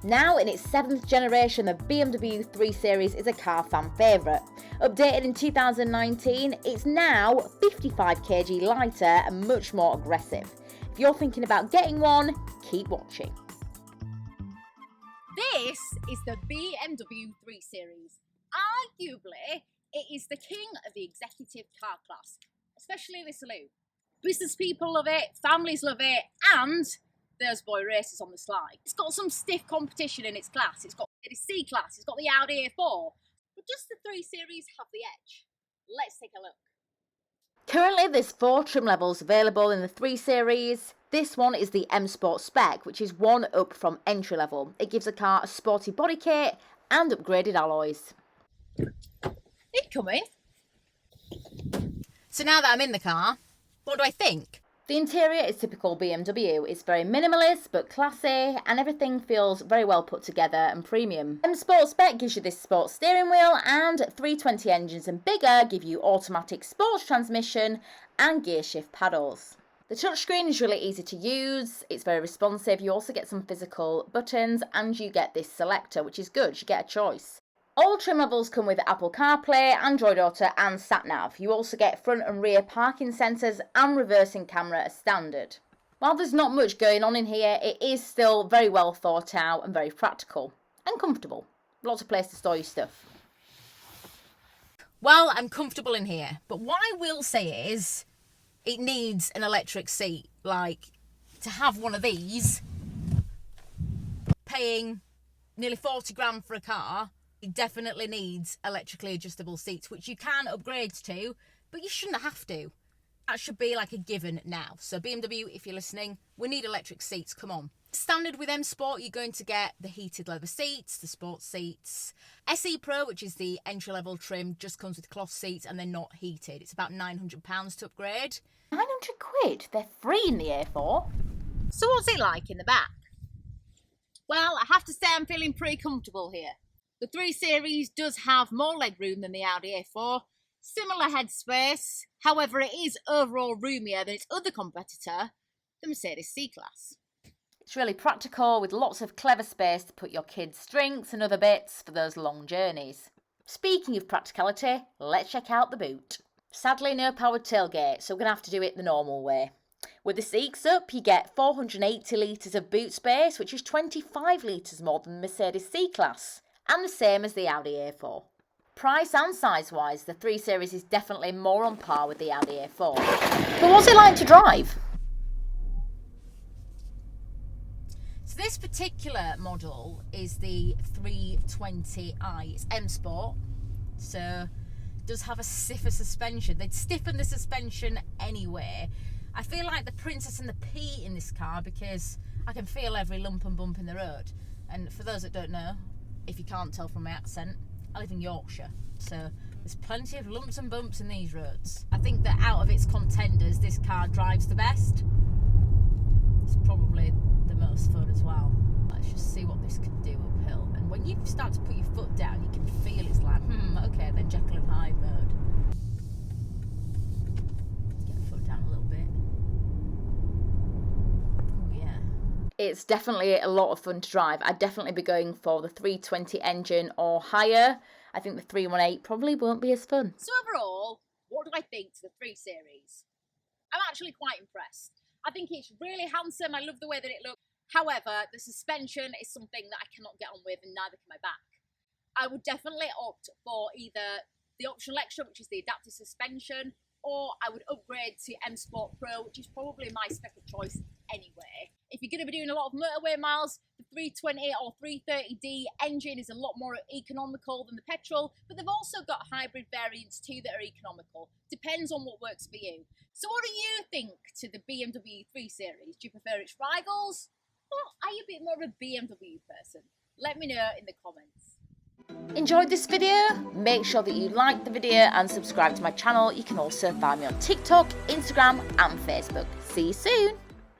Now in its 7th generation, the BMW 3 Series is a car fan favourite. Updated in 2019, it's now 55 kg lighter and much more aggressive. If you're thinking about getting one, keep watching. This is the BMW 3 Series. Arguably, it is the king of the executive car class, especially the saloon. Business people love it, families love it, and there's boy racers on the slide. It's got some stiff competition in its class. It's got the C class, it's got the Audi A4, but just the 3 Series have the edge. Let's take a look. Currently there's 4 trim levels available in the 3 Series. This one is the M Sport Spec, which is one up from entry level. It gives the car a sporty body kit and upgraded alloys. Incoming. So now that I'm in the car, what do I think? The interior is typical BMW. It's very minimalist but classy, and everything feels very well put together and premium. M Sport Spec gives you this sports steering wheel, and 320 engines and bigger give you automatic sports transmission and gear shift paddles. The touchscreen is really easy to use, it's very responsive. You also get some physical buttons, and you get this selector, which is good, you get a choice. All trim levels come with Apple CarPlay, Android Auto and SatNav. You also get front and rear parking sensors and reversing camera as standard. While there's not much going on in here, it is still very well thought out and very practical and comfortable. Lots of place to store your stuff. Well, I'm comfortable in here, but what I will say is it needs an electric seat. Like, to have one of these, paying nearly 40 grand for a car, it definitely needs electrically adjustable seats, which you can upgrade to, but you shouldn't have to. That should be like a given now. So BMW, if you're listening, we need electric seats, come on. Standard with M Sport, you're going to get the heated leather seats, the sports seats. SE Pro, which is the entry-level trim, just comes with cloth seats and they're not heated. It's about £900 to upgrade. 900 quid? They're free in the A4. So what's it like in the back? Well, I have to say I'm feeling pretty comfortable here. The 3 Series does have more legroom than the Audi A4, similar headspace, however it is overall roomier than its other competitor, the Mercedes C-Class. It's really practical with lots of clever space to put your kids' drinks and other bits for those long journeys. Speaking of practicality, let's check out the boot. Sadly no powered tailgate, so we're going to have to do it the normal way. With the seats up, you get 480 litres of boot space, which is 25 litres more than the Mercedes C-Class, and the same as the Audi A4. Price and size-wise, the 3 Series is definitely more on par with the Audi A4. But what's it like to drive? So this particular model is the 320i. It's M Sport, so it does have a stiffer suspension. They'd stiffen the suspension anyway. I feel like the princess and the pea in this car because I can feel every lump and bump in the road. And for those that don't know, if you can't tell from my accent, I live in Yorkshire, so there's plenty of lumps and bumps in these roads. I think that out of its contenders, this car drives the best. It's probably the most fun as well. Let's just see what this can do uphill. And when you start to put your foot down, you can feel it's like, okay, then Jekyll and Hyde mode. Get the foot down a little bit. It's definitely a lot of fun to drive. I'd definitely be going for the 320 engine or higher. I think the 318 probably won't be as fun. So overall, what do I think to the 3 Series? I'm actually quite impressed. I think it's really handsome. I love the way that it looks. However, the suspension is something that I cannot get on with, and neither can my back. I would definitely opt for either the optional extra, which is the adaptive suspension, or I would upgrade to M Sport Pro, which is probably my spec of choice anyway. If you're going to be doing a lot of motorway miles, the 320 or 330D engine is a lot more economical than the petrol, but they've also got hybrid variants too that are economical. Depends on what works for you. So what do you think to the BMW 3 Series? Do you prefer its rivals? Or are you a bit more of a BMW person? Let me know in the comments. Enjoyed this video? Make sure that you like the video and subscribe to my channel. You can also find me on TikTok, Instagram and Facebook. See you soon!